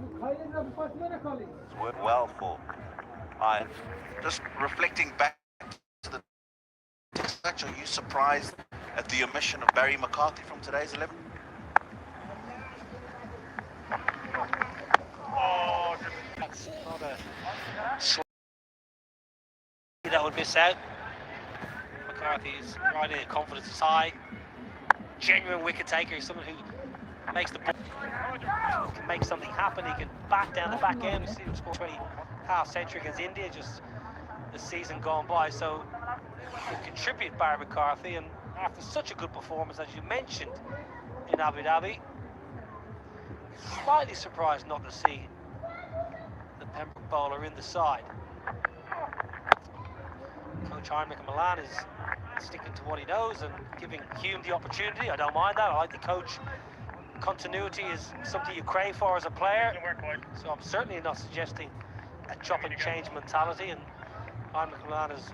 It's worked well for Iron. Just reflecting back to the text, are you surprised at the omission of Barry McCarthy from today's 11? Oh, that's not a that would miss out. McCarthy is right in, confidence is high. Genuine wicket taker, someone who makes the ball, can make something happen. He can bat down the back end. We see him score 20 half century against India just the season gone by. So he can contribute, Barry McCarthy, and after such a good performance as you mentioned in Abu Dhabi, slightly surprised not to see the Pembroke bowler in the side. Coach Heinrich Milan is sticking to what he knows and giving Hume the opportunity. I don't mind that. I like the coach. Continuity is something you crave for as a player. So I'm certainly not suggesting a chop and change mentality. And Heinrich Milan has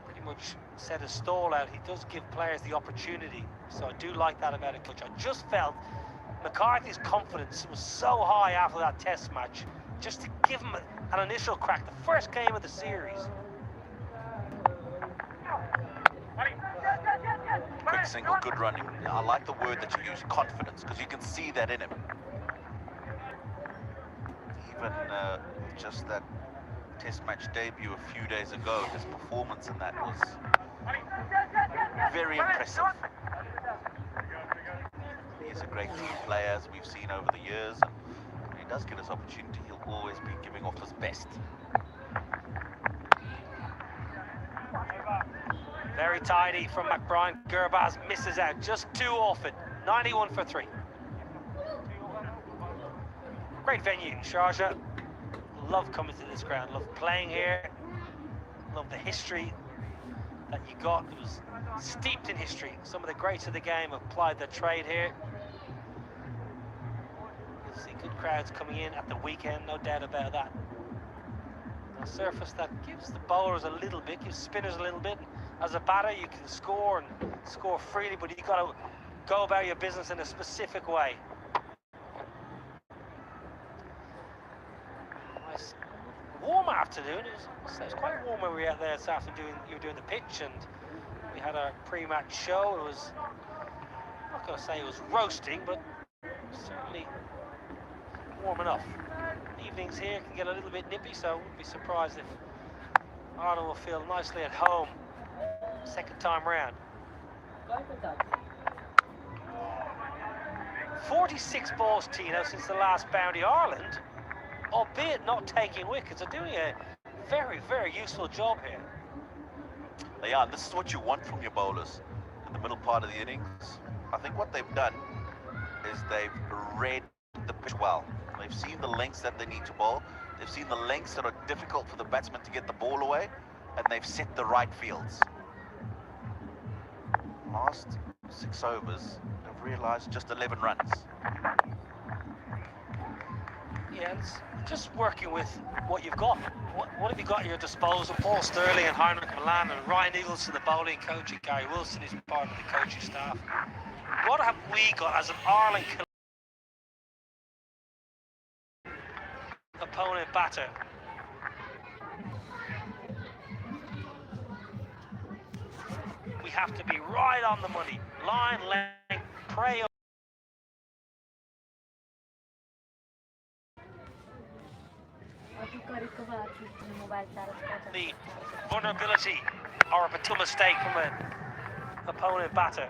pretty much set his stall out. He does give players the opportunity. So I do like that about a coach. I just felt McCarthy's confidence was so high after that test match, just to give him an initial crack, the first game of the series. Quick single, good running. I like the word that you use, confidence, because you can see that in him. Even just that test match debut a few days ago, his performance in that was very impressive. He's a great team player, as we've seen over the years, and when he does get his opportunity, he'll always be giving off his best. Very tidy from McBride. Gurbaz misses out just too often. 91 for 3. Great venue, Sharjah. Love coming to this ground. Love playing here. Love the history that you got. It was steeped in history. Some of the greats of the game applied their trade here. You'll see good crowds coming in at the weekend, no doubt about that. A surface that gives the bowlers a little bit, gives spinners a little bit. As a batter, you can score and score freely, but you've got to go about your business in a specific way. Nice warm afternoon. It was quite warm when we were out there this afternoon. You were doing the pitch, and we had our pre-match show. It was, I'm not going to say it was roasting, but certainly warm enough. Evenings here can get a little bit nippy, so I wouldn't be surprised if Ireland will feel nicely at home second time round. 46 balls, Tino, since the last bounty. Ireland, albeit not taking wickets, are doing a very, very useful job here. They are. This is what you want from your bowlers in the middle part of the innings. I think what they've done is they've read the pitch well. They've seen the lengths that they need to bowl. They've seen the lengths that are difficult for the batsman to get the ball away, and they've set the right fields. Last 6 overs, they've realised just 11 runs. Yeah, it's just working with what you've got. What have you got at your disposal? Paul Sterling and Heinrich Milan and Ryan Eagleson, the bowling coach, and Gary Wilson is part of the coaching staff. What have we got as an Ireland opponent batter? We have to be right on the money. Line, length, prey on. The vulnerability or a potential mistake from an opponent batter.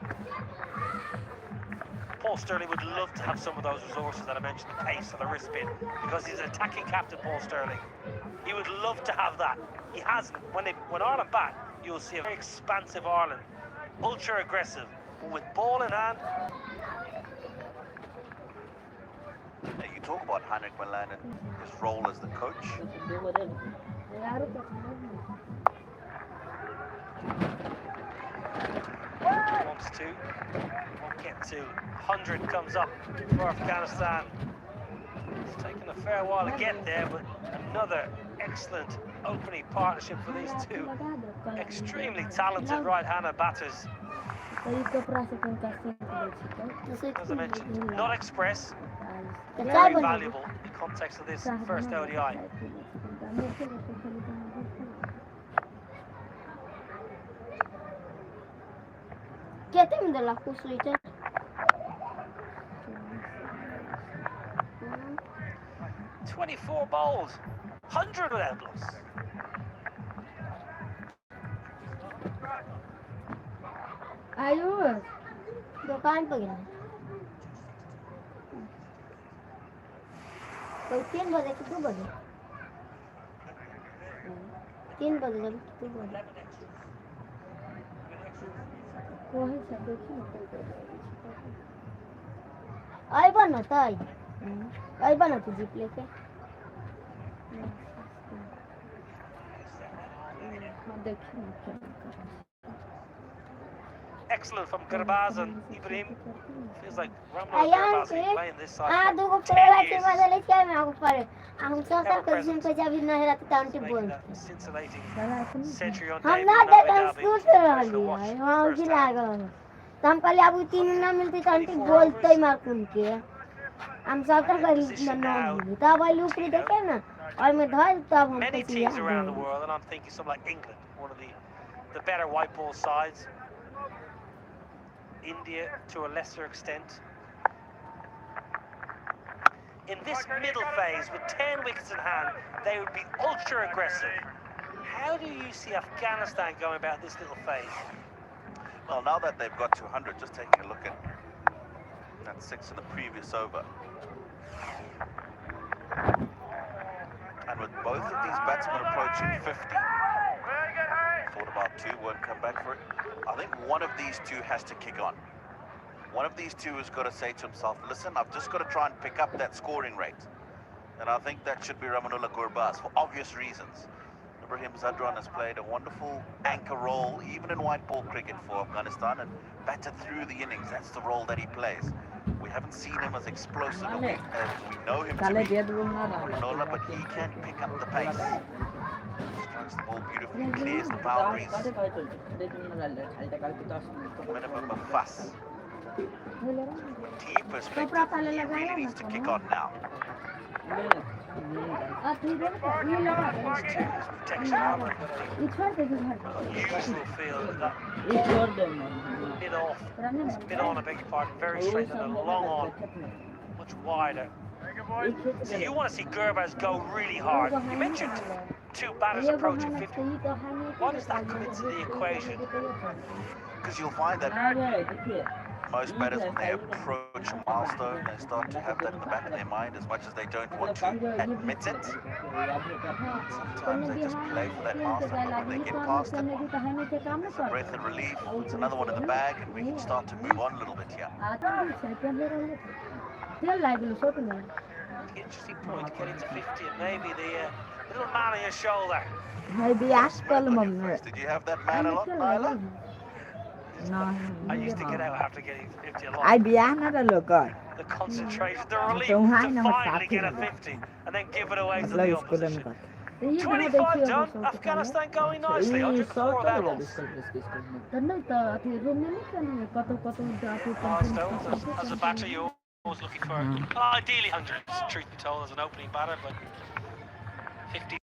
Paul Sterling would love to have some of those resources that I mentioned, the pace or the wrist spin, because he's an attacking captain, Paul Sterling. He would love to have that. He hasn't. When Ireland bat, you'll see a very expansive Ireland, ultra aggressive, but with ball in hand. Now you talk about Heinrich Milan and his role as the coach. Wants to, won't get to. 100 comes up for Afghanistan. It's taken a fair while to get there, but another excellent opening partnership for these two extremely talented right-handed batters. As I mentioned, not express, very valuable. context of this first ODI. Kita minta laku switcher. 24 bowls, 100 without loss. Ayuh, dukaan pa gini. तो 3 बजे कितने बजे 3 बजे जब कितने बजे कोई सब देखी आई बना था आई बना थी जीप लेके देखी Excellent from Garbaz and Ibrahim. Feels like Ramon Garbaz has been playing this side for 10 years. हम सोचा कल पे जब नहीं रहते तांटी बोलते Scintillating century on हम debut ना in देखा Abu Dhabi. स्कूल से First to watch वहाँ की first hand. लगा तो हम कल अब 3 ना मिलते तांटी बोलते ही मार के हम सोचा कल ना तब भाई ऊपरी देखे ना और मैं धर तब हम Many teams around the world, and I'm thinking something like England, one of the better white ball sides. India to a lesser extent. In this middle phase, with 10 wickets in hand, they would be ultra aggressive. How do you see Afghanistan going about this little phase? Well, now that they've got to 100, just taking a look at that 6 in the previous over. And with both of these batsmen approaching 50, thought about 2, won't come back for it. I think one of these two has to kick on. One of these two has got to say to himself, listen, I've just got to try and pick up that scoring rate. And I think that should be Ramanullah Gurbaz for obvious reasons. Ibrahim Zadran has played a wonderful anchor role, even in white ball cricket for Afghanistan, and batted through the innings. That's the role that he plays. We haven't seen him as explosive as we know him to be, Ramanullah, but he can pick up the pace. Strikes the ball beautifully, clears the boundaries. Minimum of fuss. Team perspective, he really needs to kick on now. Protection armour. Unusual feel that mid on, I beg your pardon, very straight and a long on, much wider. So you want to see Gurbaz go really hard. You mentioned 2 batters approaching 50. Why does that come into the equation? Because you'll find that most batters, when they approach a milestone, they start to have that in the back of their mind, as much as they don't want to admit it. Sometimes they just play for that milestone, but when they get past it, it's a breath of relief, it's another one in the bag, and we can start to move on a little bit here. Interesting point to get into 50 and maybe the little man on your shoulder. Did you have that man a lot, Nyla? No. I used to get out after getting 50 a lot. The concentration, the relief to finally get a 50 and then give it away to the opposition. 25 done, Afghanistan going nicely, 104 without loss. Milestones, as a batter you're always looking for, ideally 100s, truth be told, as an opening batter, but 50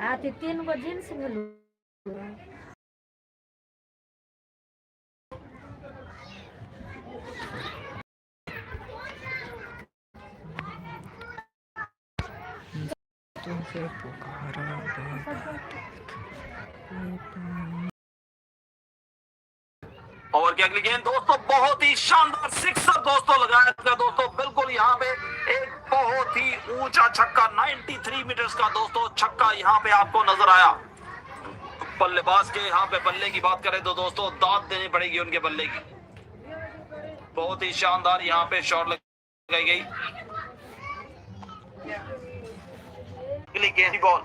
आते 3 गो jeans value तुझे पुकारा over की अगली गेंद दोस्तों बहुत ही शानदार sixer दोस्तों लगाया था दोस्तों, बिल्कुल यहाँ पे एक बहुत ही ऊंचा छक्का 93 मीटर्स का दोस्तों छक्का यहाँ पे आपको नजर आया। बल्लेबाज के यहाँ पे बल्ले की बात करें तो दोस्तों दाद देनी पड़ेगी उनके बल्ले की, बहुत ही शानदार यहाँ पे शॉट लगाई गई। अगली गेंद बॉल